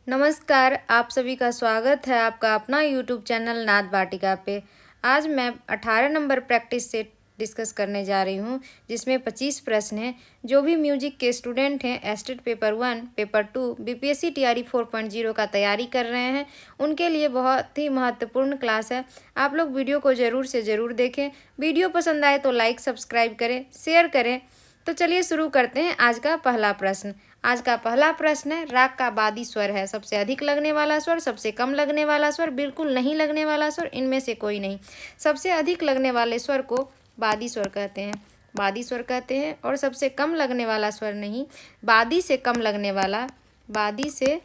नमस्कार, आप सभी का स्वागत है आपका अपना यूट्यूब चैनल नाद वाटिका पे। आज मैं 18 नंबर प्रैक्टिस सेट डिस्कस करने जा रही हूँ, जिसमें 25 प्रश्न हैं। जो भी म्यूजिक के स्टूडेंट हैं, estate paper 1, paper 2, BPSC TRE 4.0 का तैयारी कर रहे हैं, उनके लिए बहुत ही महत्वपूर्ण क्लास है। आप लोग वीडियो को ज़रूर से ज़रूर देखें। वीडियो पसंद आए तो लाइक सब्सक्राइब करें, शेयर करें। तो चलिए शुरू करते हैं आज का पहला प्रश्न। आज का पहला प्रश्न है, राग का बादी स्वर है। सबसे अधिक लगने वाला स्वर, सबसे कम लगने वाला स्वर, बिल्कुल नहीं लगने वाला स्वर, इनमें से कोई नहीं। सबसे अधिक लगने वाले स्वर को बादी स्वर कहते हैं, बादी स्वर कहते हैं। और सबसे कम लगने वाला स्वर नहीं, बादी से कम लगने वाला, बादी से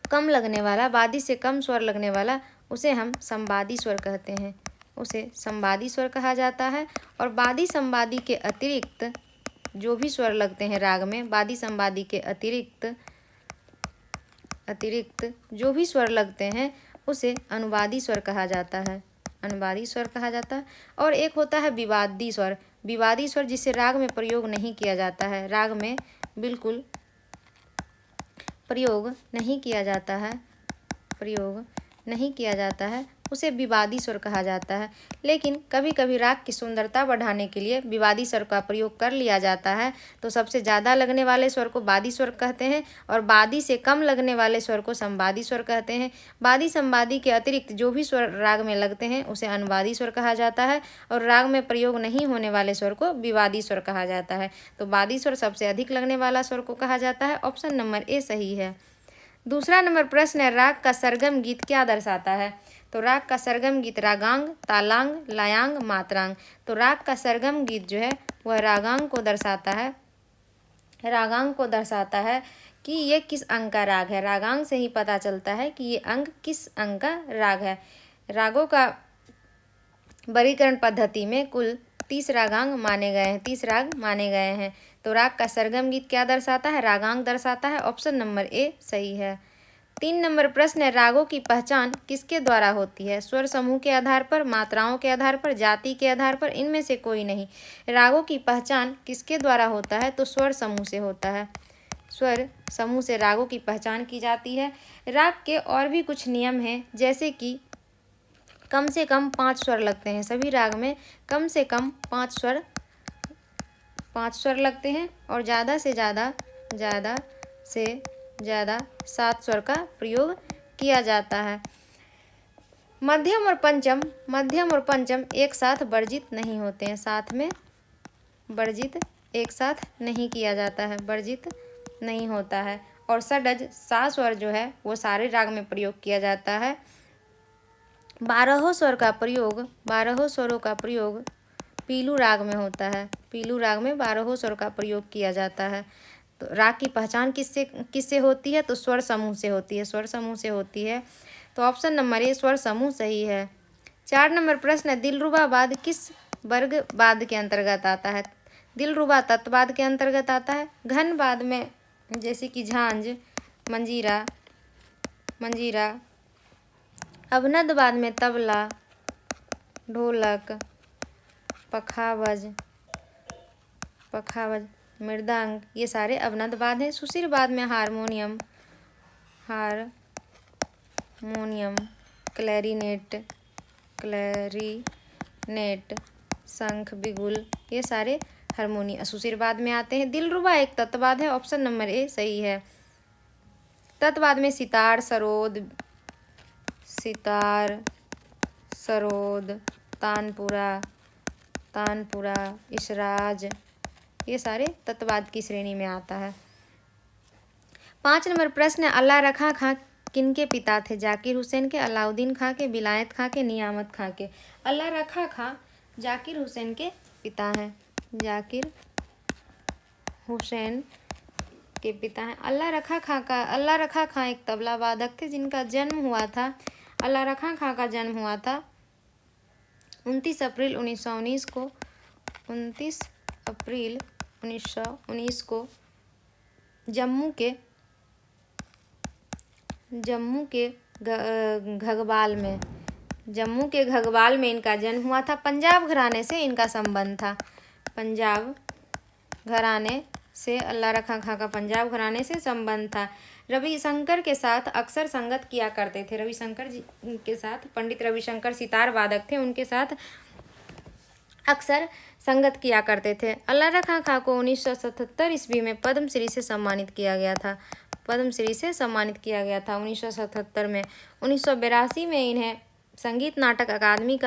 कम लगने वाला, बादी से कम स्वर लगने वाला, उसे हम संवादी स्वर कहते हैं, उसे संवादी स्वर कहा जाता है। और बादी संवादी के अतिरिक्त जो भी स्वर लगते हैं राग में, बादी संवादी के अतिरिक्त जो भी स्वर लगते हैं उसे अनुवादी स्वर कहा जाता है, अनुवादी स्वर कहा जाता है। और एक होता है विवादी स्वर, विवादी स्वर जिसे राग में प्रयोग नहीं किया जाता है, राग में बिल्कुल प्रयोग नहीं किया जाता है, प्रयोग नहीं किया जाता है, उसे विवादी स्वर कहा जाता है। लेकिन कभी कभी राग की सुंदरता बढ़ाने के लिए विवादी स्वर का प्रयोग कर लिया जाता है। तो सबसे ज़्यादा लगने वाले स्वर को बादी स्वर कहते हैं और बादी से कम लगने वाले स्वर को संवादी स्वर कहते हैं। बादी संवादी के अतिरिक्त जो भी स्वर राग में लगते हैं उसे अनुवादी स्वर कहा जाता है और राग में प्रयोग नहीं होने वाले स्वर को विवादी स्वर कहा जाता है। तो बादी स्वर सबसे अधिक लगने वाला स्वर को कहा जाता है। ऑप्शन नंबर ए सही है। दूसरा नंबर प्रश्न है, राग का सरगम गीत क्या दर्शाता है? तो राग का सरगम गीत रागांग, तालांग, लयांग, मात्रांग। तो राग का सरगम गीत जो है वह रागांग को दर्शाता है, रागांग को दर्शाता है कि ये किस अंग का राग है। रागांग से ही पता चलता है कि ये अंग किस अंग का राग है। रागों का वर्गीकरण पद्धति में कुल 30 रागांग माने गए हैं, 30 राग माने गए हैं। तो राग का सरगम गीत क्या दर्शाता है? रागांग दर्शाता है। ऑप्शन नंबर ए सही है। 3 नंबर प्रश्न है, रागों की पहचान किसके द्वारा होती है? स्वर समूह के आधार पर, मात्राओं के आधार पर, जाति के आधार पर, इनमें से कोई नहीं। रागों की पहचान किसके द्वारा होता है? तो स्वर समूह से होता है, स्वर समूह से रागों की पहचान की जाती है। राग के और भी कुछ नियम हैं, जैसे कि कम से कम 5 स्वर लगते हैं। सभी राग में कम से कम 5 स्वर लगते हैं और ज़्यादा से ज़्यादा 7 स्वर का प्रयोग किया जाता है। मध्यम और पंचम एक साथ वर्जित नहीं होते हैं, साथ में वर्जित एक साथ नहीं किया जाता है, वर्जित नहीं होता है। और षड्ज 7 स्वर जो है वो सारे राग में प्रयोग किया जाता है। 12 स्वरों का प्रयोग पीलू राग में होता है, पीलू राग में 12 स्वर का प्रयोग किया जाता है। तो राग की पहचान किससे होती है? तो स्वर समूह से होती है, स्वर समूह से होती है। तो ऑप्शन नंबर ए स्वर समूह सही है। 4 नंबर प्रश्न है, दिलरुबा वाद किस वर्ग वाद के अंतर्गत आता है? दिलरुबा तत्वाद के अंतर्गत आता है। घन वाद में जैसे कि झांझ, मंजीरा, अवनद वाद में तबला, ढोलक, पखावज, मृदंग, ये सारे अवनद वाद हैं। सुशील वाद में हारमोनियम, क्लैरिनेट, शंख, बिगुल, ये सारे हारमोनियम सुशील वाद में आते हैं। दिलरुबा एक तत्वाद है। ऑप्शन नंबर ए सही है। तत्वाद में सितार, सरोद, तानपुरा, इसराज, ये सारे तत्वाद की श्रेणी में आता है। 5 नंबर प्रश्न है, अल्लाह रखा खां किनके पिता थे? जाकिर हुसैन के, अलाउद्दीन खां के, विलायत खां के, नियामत खां के। अल्लाह रखा खां जाकिर हुसैन के पिता हैं, जाकिर हुसैन के पिता हैं। अल्लाह रखा खां एक तबला वादक थे जिनका जन्म हुआ था, अल्लाह रखा खां का जन्म हुआ था 29 अप्रैल 1919 को, 29 अप्रैल 1919 को जम्मू के घगवाल में इनका जन्म हुआ था। पंजाब घराने से इनका संबंध था, पंजाब घराने से अल्लाह रखा खां का पंजाब घराने से संबंध था। रविशंकर के साथ अक्सर संगत किया करते थे। रविशंकर जी के साथ, पंडित रविशंकर सितार वादक थे, उनके साथ अक्सर संगत किया करते थे। अल्लाह रखा खां को 1977 ईस्वी में पद्मश्री से सम्मानित किया गया था। पद्मश्री से सम्मानित किया गया था 1977 में। 1982 में इन्हें संगीत नाटक अकादमी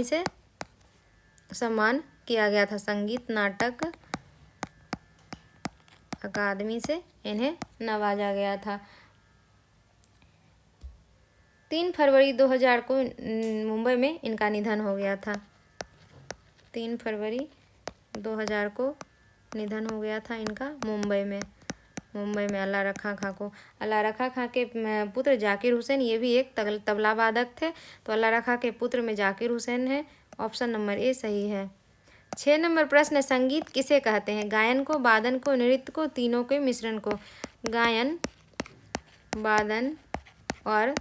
से सम्मान किया गया था। संगीत नाटक अकादमी से इन्हें नवाजा गया था। 3 फरवरी 2000 को मुंबई में इनका निधन हो गया था। 3 फरवरी 2000 को निधन हो गया था इनका मुंबई में अल्लाह रखा खां को। अल्लाह रखा खां के पुत्र जाकिर हुसैन, ये भी एक तबला वादक थे। तो अल्लाह रखा के पुत्र में जाकिर हुसैन है। ऑप्शन नंबर ए सही है। 6 नंबर प्रश्न, संगीत किसे कहते हैं? गायन को, वादन को, नृत्य को, तीनों के मिश्रण को। गायन, वादन और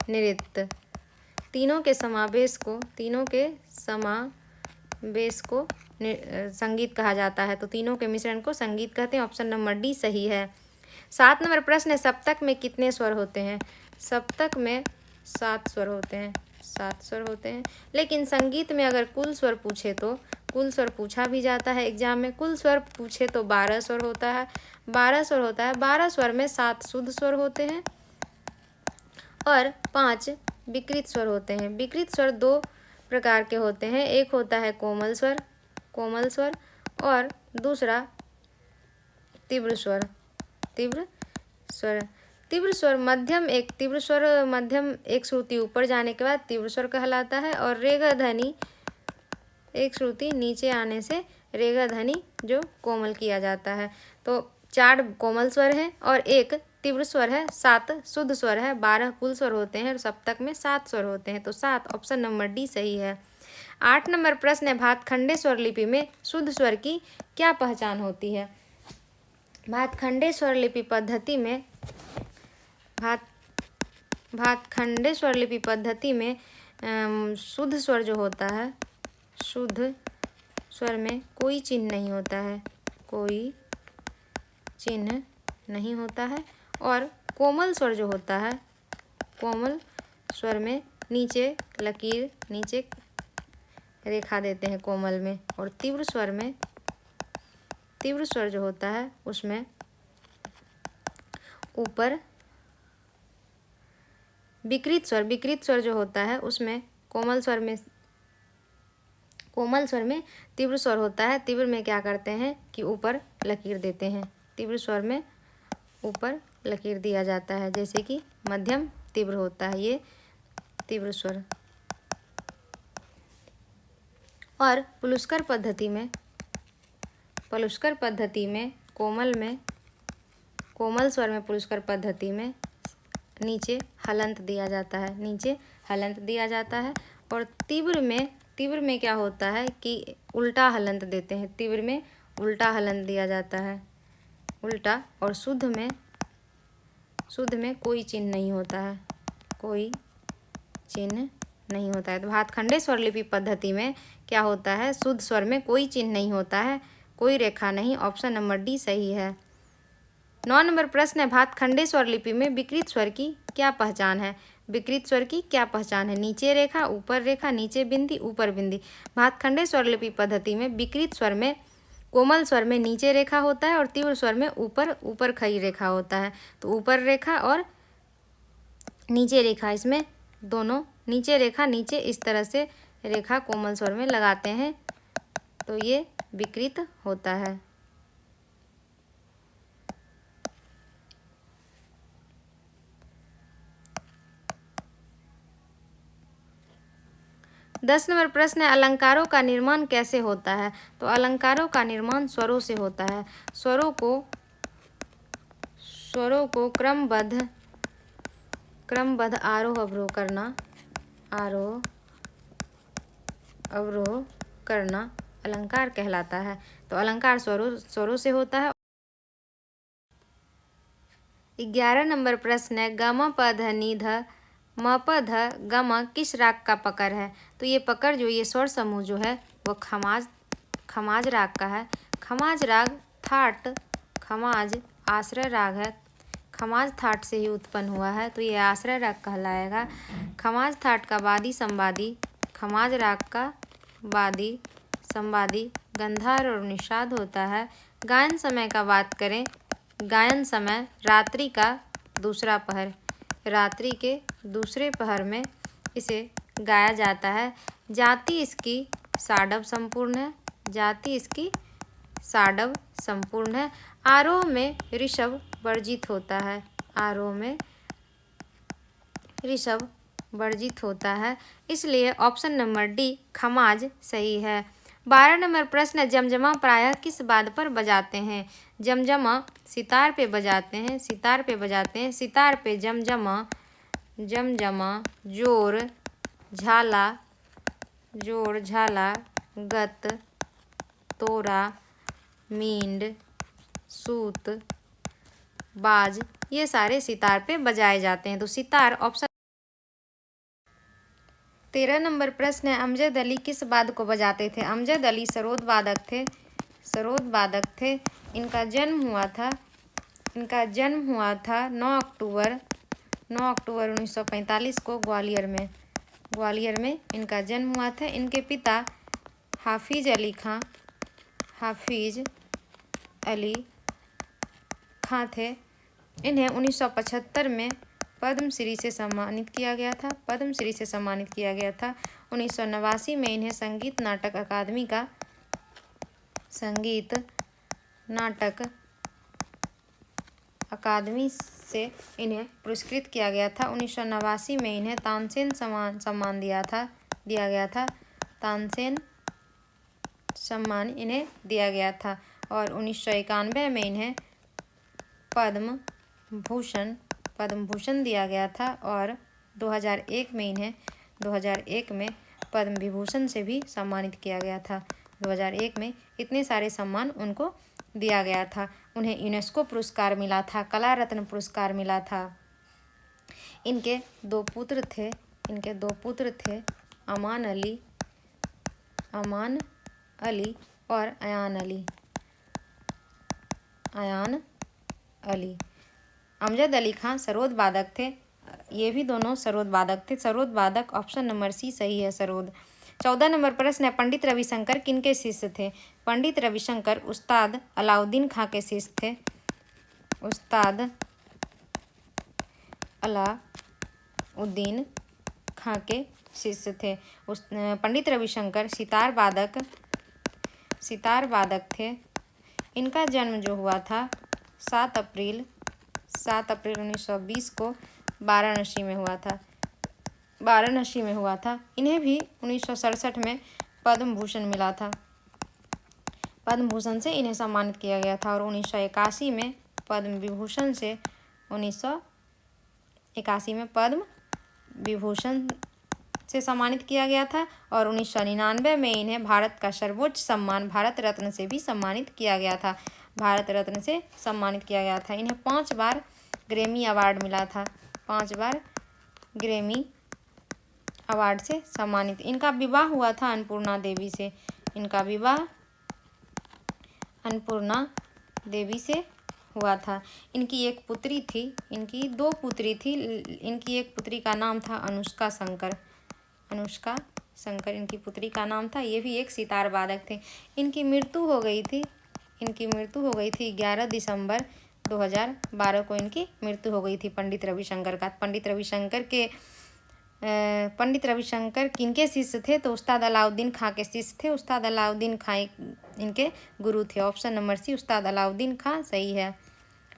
नृत्य, तीनों के समावेश को संगीत कहा जाता है। तो तीनों के मिश्रण को संगीत कहते हैं। ऑप्शन नंबर डी सही है। 7 नंबर प्रश्न है, सप्तक में कितने स्वर होते हैं? सप्तक में 7 स्वर होते हैं। 7 स्वर होते हैं। लेकिन संगीत में अगर कुल स्वर पूछे तो कुल स्वर पूछा भी जाता है एग्जाम में। कुल स्वर पूछे तो 12 स्वर होता है। 12 स्वर होता है। 12 स्वर में 7 शुद्ध स्वर होते हैं और 5 विकृत स्वर होते हैं। विकृत स्वर 2 प्रकार के होते हैं। एक होता है कोमल स्वर और दूसरा तीव्र स्वर। तीव्र स्वर मध्यम एक श्रुति ऊपर जाने के बाद तीव्र स्वर कहलाता है और रेगा ध्वनि एक श्रुति नीचे आने से रेगा ध्वनि जो कोमल किया जाता है। तो 4 कोमल स्वर हैं और 1 तीव्र स्वर है, 7 शुद्ध स्वर है, 12 कुल स्वर होते हैं और सप्तक में 7 स्वर होते हैं। तो 7 ऑप्शन नंबर डी सही है। 8 नंबर प्रश्न है, भातखंडे स्वर लिपि में शुद्ध स्वर की क्या पहचान होती है? भातखंडे स्वर लिपि पद्धति में शुद्ध स्वर जो होता है, शुद्ध स्वर में कोई चिन्ह नहीं होता है। और कोमल स्वर जो होता है, कोमल स्वर में नीचे लकीर, नीचे रेखा देते हैं कोमल में। और तीव्र स्वर जो होता है उसमें ऊपर विकृत स्वर जो होता है उसमें कोमल स्वर में तीव्र स्वर होता है। तीव्र में क्या करते हैं कि ऊपर लकीर देते हैं। तीव्र स्वर में ऊपर लकीर दिया जाता है, जैसे कि मध्यम तीव्र होता है ये तीव्र स्वर। और पुलुस्कर पद्धति में कोमल स्वर में पुलुस्कर पद्धति में नीचे हलंत दिया जाता है। और तीव्र में क्या होता है कि उल्टा हलंत देते हैं। तीव्र में उल्टा हलंत दिया जाता है, उल्टा। और शुद्ध में कोई चिन्ह नहीं होता है, तो भातखंडे स्वर लिपि पद्धति में क्या होता है? शुद्ध स्वर में कोई चिन्ह नहीं होता है, कोई रेखा नहीं। ऑप्शन नंबर डी सही है। 9 नंबर प्रश्न है, भातखंडे स्वर लिपि में विकृत स्वर की क्या पहचान है? विकृत स्वर की क्या पहचान है? नीचे रेखा, ऊपर रेखा, नीचे बिंदी, ऊपर बिंदी। भातखंडे स्वर लिपि पद्धति में विकृत स्वर में कोमल स्वर में नीचे रेखा होता है और तीव्र स्वर में ऊपर खड़ी रेखा होता है। तो ऊपर रेखा और नीचे रेखा, इसमें दोनों नीचे रेखा, नीचे इस तरह से रेखा कोमल स्वर में लगाते हैं तो ये विकृत होता है। दस नंबर प्रश्न है, अलंकारों का निर्माण कैसे होता है? तो अलंकारों का निर्माण स्वरों से होता है। स्वरों को क्रमबद्ध आरोह अवरोह करना अलंकार कहलाता है। तो अलंकार स्वरों से होता है। 11 नंबर प्रश्न है, गम प ध नि ध म प ध गम किस राग का पकड़ है? तो ये पकड़ जो ये स्वर समूह जो है वो खमाज राग का है। खमाज राग थाट, खमाज आश्रय राग है, खमाज थाट से ही उत्पन्न हुआ है तो ये आश्रय राग कहलाएगा। खमाज थाट का वादी संवादी, खमाज राग का वादी संवादी गंधार और निषाद होता है। गायन समय का बात करें, गायन समय रात्रि का दूसरा पहर, रात्रि के दूसरे पहर में इसे गाया जाता है। जाति इसकी साडव संपूर्ण है, जाति इसकी साडव संपूर्ण है। आरोह में ऋषभ वर्जित होता है, आरोह में ऋषभ वर्जित होता है, इसलिए ऑप्शन नंबर डी खमाज सही है। 12 नंबर प्रश्न है, जमजमा प्रायः किस वाद्य पर बजाते हैं? जमजमा सितार पे बजाते हैं, सितार पे बजाते हैं। सितार पे जमजमा, जमजमा जोर, झाला, जोर, झाला, गत, तोरा, मींड, सूत, बाज, ये सारे सितार पे बजाए जाते हैं तो सितार ऑप्शन। 13 नंबर प्रश्न है, अमजद अली किस वाद्य को बजाते थे? अमजद अली सरोद वादक थे, सरोद वादक थे। इनका जन्म हुआ था 9 अक्टूबर 1945 को ग्वालियर में, ग्वालियर में इनका जन्म हुआ था। इनके पिता हाफिज अली खां, हाफिज अली खां थे। इन्हें 1975 में पद्मश्री से सम्मानित किया गया था, पद्मश्री से सम्मानित किया गया था। 1989 में इन्हें संगीत नाटक अकादमी का, संगीत नाटक अकादमी से इन्हें पुरस्कृत किया गया था। 1989 में इन्हें तानसेन सम्मान दिया गया था, तानसेन सम्मान इन्हें दिया गया था। और 1991 में इन्हें पद्म भूषण दिया गया था और 2001 में पद्म विभूषण से भी सम्मानित किया गया था। 2001 में इतने सारे सम्मान उनको दिया गया था। उन्हें यूनेस्को पुरस्कार मिला था, कला रत्न पुरस्कार मिला था। इनके दो पुत्र थे, अमान अली और अयान अली। अमजद अली खां सरोद वादक थे, ये भी दोनों सरोद वादक थे, सरोद वादक ऑप्शन नंबर सी सही है, सरोद। 14 नंबर प्रश्न है, पंडित रविशंकर किनके शिष्य थे? पंडित रविशंकर उस्ताद अलाउद्दीन खां के शिष्य थे, उस्ताद अलाउद्दीन खां के शिष्य थे। पंडित रविशंकर सितार वादक थे। इनका जन्म जो हुआ था 7 अप्रैल 1920 को वाराणसी में हुआ था। इन्हें भी 1967 में पद्म भूषण मिला था, पद्म भूषण से इन्हें सम्मानित किया गया था। और 1981 में पद्म विभूषण से 1981 में पद्म विभूषण से सम्मानित किया गया था। और 1999 में इन्हें भारत का सर्वोच्च सम्मान भारत रत्न से भी सम्मानित किया गया था, भारत रत्न से सम्मानित किया गया था। इन्हें 5 बार ग्रैमी अवार्ड मिला था, 5 बार ग्रैमी अवार्ड से सम्मानित। इनका विवाह हुआ था अन्नपूर्णा देवी से, इनका विवाह अन्नपूर्णा देवी से हुआ था। इनकी एक पुत्री थी, इनकी 2 पुत्री थी। इनकी एक पुत्री का नाम था अनुष्का शंकर इनकी पुत्री का नाम था। ये भी एक सितार वादक थे। इनकी मृत्यु हो गई थी 11 दिसंबर 2012 को इनकी मृत्यु हो गई थी पंडित रविशंकर का। पंडित रविशंकर किनके शिष्य थे? तो उस्ताद अलाउद्दीन खां के शिष्य थे। उस्ताद अलाउद्दीन खां इनके गुरु थे। ऑप्शन नंबर सी उस्ताद अलाउद्दीन खां सही है।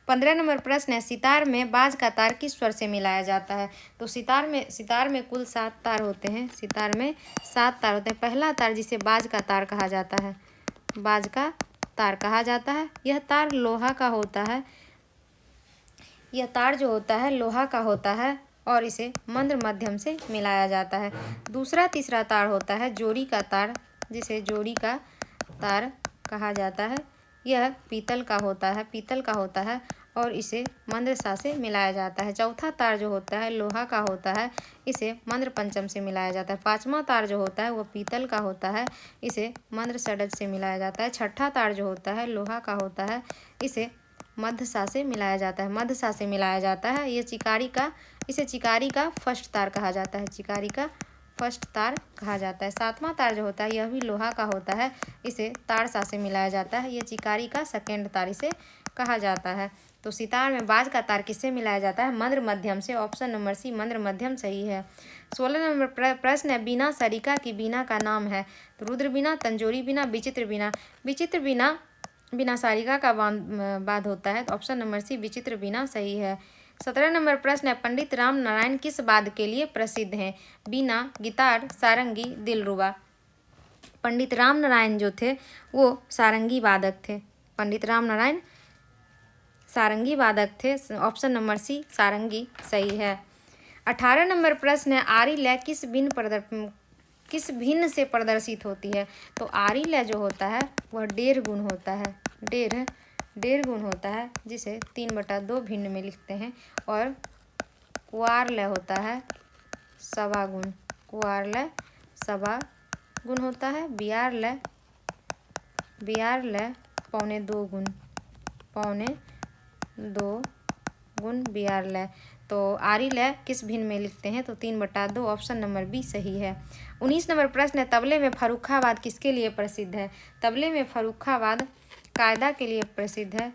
15 नंबर प्रश्न है, सितार में बाज का तार किस स्वर से मिलाया जाता है? तो सितार में कुल 7 तार होते हैं, सितार में 7 तार होते हैं। पहला तार जिसे बाज का तार कहा जाता है, बाज का तार कहा जाता है, यह तार लोहा का होता है, यह तार जो होता है लोहा का होता है और इसे मंद्र मध्यम से मिलाया जाता है। दूसरा तीसरा तार होता है जोड़ी का तार, जिसे जोड़ी का तार कहा जाता है, यह पीतल का होता है और इसे मंद्र सा से मिलाया जाता है। चौथा तार जो होता है लोहा का होता है, इसे मंद्र पंचम से मिलाया जाता है। पांचवा तार जो होता है वह पीतल का होता है, इसे मंद्र षडज से मिलाया जाता है। छठा तार जो होता है लोहा का होता है, इसे मध्य सा से मिलाया जाता है। मध्य सा से मिलाया जाता है। इसे चिकारी का फर्स्ट तार कहा जाता है। चिकारी का फर्स्ट तार कहा जाता है। सातवां तार जो होता है यह भी लोहा का होता है, इसे तार सा से मिलाया जाता है। ये चिकारी का सेकेंड तार इसे कहा जाता है। तो सितार में बाज का तार किससे मिलाया जाता है? मंद्र मध्यम से। ऑप्शन नंबर सी मंद्र मध्यम सही है। 16 नंबर प्रश्न है, बीना सरिका की बीना का नाम है? तो रुद्र बीना, तंजोरी बीना, विचित्र बीना। विचित्र बीना बिना सारिका का बाद होता है। तो ऑप्शन नंबर सी विचित्र बीना सही है। 17 नंबर प्रश्न है, पंडित राम नारायण किस वाद्य के लिए प्रसिद्ध हैं? बीना, गिटार, सारंगी, दिलरुबा। पंडित राम नारायण जो थे वो सारंगी वादक थे। पंडित राम नारायण सारंगी वादक थे। ऑप्शन नंबर सी सारंगी सही है। 18 नंबर प्रश्न है, आरी लय किस भिन्न से प्रदर्शित होती है? तो आरी लय जो होता है वह डेढ़ गुण होता है। डेढ़ गुण होता है, जिसे 3/2 भिन्न में लिखते हैं। और कुआर लय होता है सवा गुण। कुआर लय सवा गुण होता है। बियार लय पौने 2 गुण। पौने 2 गुण बियार लय। तो आरी लय किस भिन्न में लिखते हैं? तो 3/2। ऑप्शन नंबर बी सही है। 19 नंबर प्रश्न है, तबले में फर्रुखाबाद किसके लिए प्रसिद्ध है? तबले में फर्रुखाबाद कायदा के लिए प्रसिद्ध है।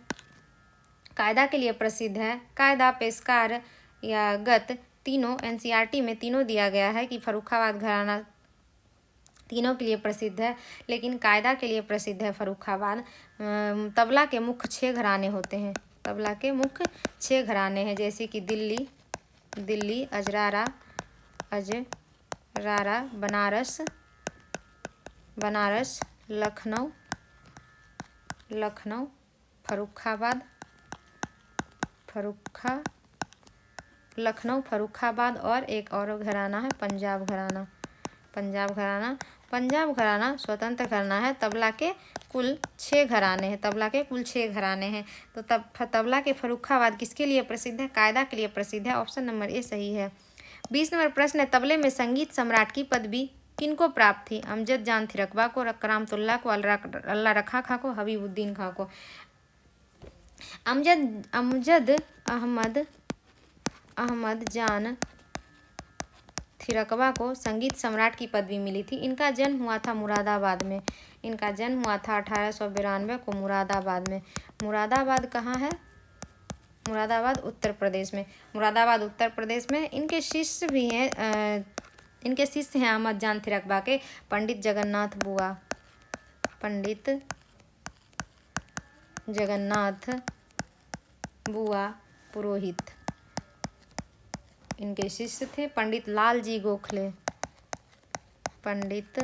कायदा के लिए प्रसिद्ध है। कायदा, पेशकार या गत तीनों एनसीईआरटी में तीनों दिया गया है कि फर्रुखाबाद घराना तीनों के लिए प्रसिद्ध है, लेकिन कायदा के लिए प्रसिद्ध है फर्रुखाबाद। तबला के मुख्य 6 घराने होते हैं। तबला के मुख्य 6 घराने हैं, जैसे कि दिल्ली, अजरारा, बनारस, लखनऊ, फर्रुखाबाद और एक और घराना है पंजाब घराना। पंजाब घराना स्वतंत्र घराना है। तबला के कुल 6 घराने हैं। तो तबला के फर्रुखाबाद किसके लिए प्रसिद्ध है? कायदा के लिए प्रसिद्ध है। ऑप्शन नंबर ए सही है। 20 नंबर प्रश्न है, तबले में संगीत सम्राट की पदवी किनको प्राप्त थी? अमजद जान थिरकबा को, करामतुल्लाह को, अल्लाह रखा खां को, हबीबुद्दीन खां को। अमजद अहमद जान थिरकबा को संगीत सम्राट की पदवी मिली थी। इनका जन्म हुआ था मुरादाबाद में। 1892 को मुरादाबाद में। मुरादाबाद कहाँ है? मुरादाबाद उत्तर प्रदेश में। इनके शिष्य भी हैं। इनके शिष्य हैं अहमद जान थिरकबा के पंडित जगन्नाथ बुआ पुरोहित। इनके शिष्य थे पंडित लालजी गोखले, पंडित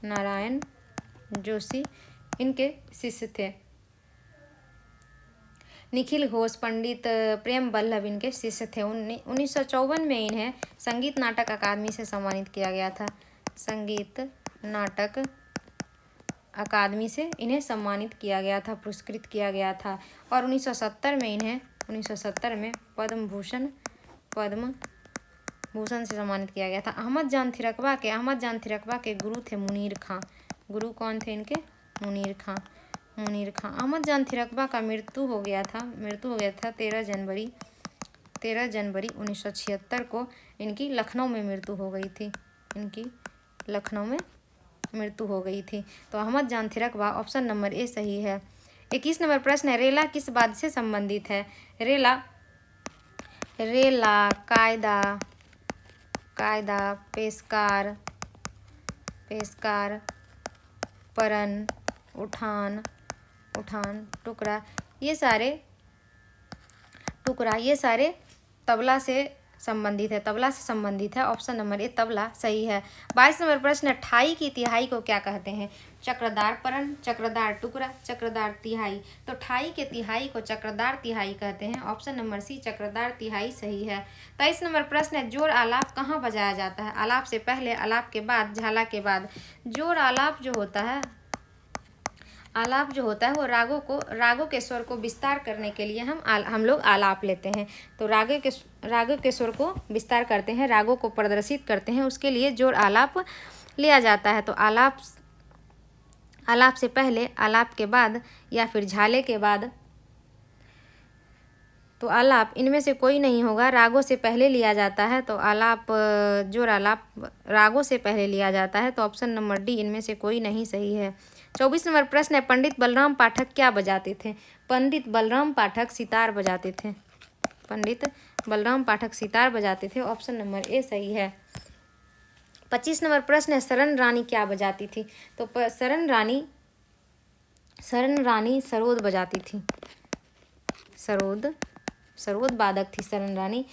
नारायण जोशी इनके शिष्य थे। निखिल घोष, पंडित प्रेम वल्लभ इनके शिष्य थे। 1954 में इन्हें संगीत नाटक अकादमी से सम्मानित किया गया था। संगीत नाटक अकादमी से इन्हें सम्मानित किया गया था, पुरस्कृत किया गया था। और 1970 में पद्म भूषण से सम्मानित किया गया था। अहमद जान थिरकबा के गुरु थे मुनीर खां। गुरु कौन थे इनके? मुनीर खां। अहमद जान थिरकबा का मृत्यु हो गया था 13 जनवरी 1976 को। इनकी लखनऊ में मृत्यु हो गई थी। तो अहमद जान थिरकबा ऑप्शन नंबर ए सही है। 21 नंबर प्रश्न है, रेला किस वाद्य से संबंधित है? रेला कायदा, पेशकार, परन, उठान, टुकड़ा, ये सारे तबला से संबंधित है, तबला से संबंधित है। ऑप्शन नंबर ए तबला सही है। 22 नंबर प्रश्न, ठाई की तिहाई को क्या कहते हैं? चक्रदार परण, चक्रदार टुकड़ा, चक्रदार तिहाई। तो ठाई के तिहाई को चक्रदार तिहाई कहते हैं। ऑप्शन नंबर सी चक्रदार तिहाई सही है। 23 नंबर प्रश्न है, जोड़ आलाप कहाँ बजाया जाता है? आलाप से पहले, आलाप के बाद, झाला के बाद। जोड़ आलाप जो होता है, आलाप जो होता है वो रागों के स्वर को विस्तार करने के लिए हम लोग आलाप लेते हैं। तो रागों के स्वर को विस्तार करते हैं, रागों को प्रदर्शित करते हैं, उसके लिए जोड़ आलाप लिया जाता है। तो आलाप से पहले, आलाप के बाद या फिर झाले के बाद। तो आलाप इनमें से कोई नहीं होगा, रागों से पहले लिया जाता है। तो जोड़ आलाप रागों से पहले लिया जाता है। तो ऑप्शन नंबर डी इनमें से कोई नहीं सही है। 24 नंबर प्रश्न है, पंडित बलराम पाठक क्या बजाते थे? पंडित बलराम पाठक सितार बजाते थे। पंडित बलराम पाठक सितार बजाते थे। ऑप्शन नंबर ए सही है। 25 नंबर प्रश्न है, शरण रानी क्या बजाती थी? तो शरण रानी सरोद बजाती थी। सरोद वादक थी शरण रानी।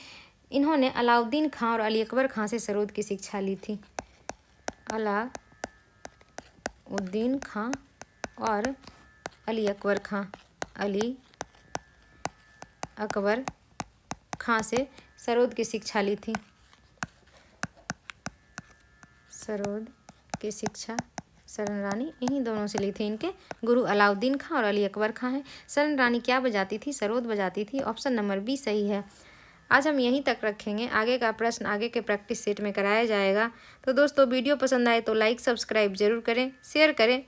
इन्होंने अलाउद्दीन खां और अली अकबर खां से सरोद की शिक्षा ली थी। अलाउद्दीन खां और अली अकबर खां से सरोद की शिक्षा ली थी। सरोद की शिक्षा शरण रानी इन्हीं दोनों से ली थी। इनके गुरु अलाउद्दीन खां और अली अकबर खां हैं। शरण रानी क्या बजाती थी? सरोद बजाती थी। ऑप्शन नंबर बी सही है। आज हम यहीं तक रखेंगे, आगे का प्रश्न आगे के प्रैक्टिस सेट में कराया जाएगा। तो दोस्तों वीडियो पसंद आए तो लाइक सब्सक्राइब जरूर करें, शेयर करें।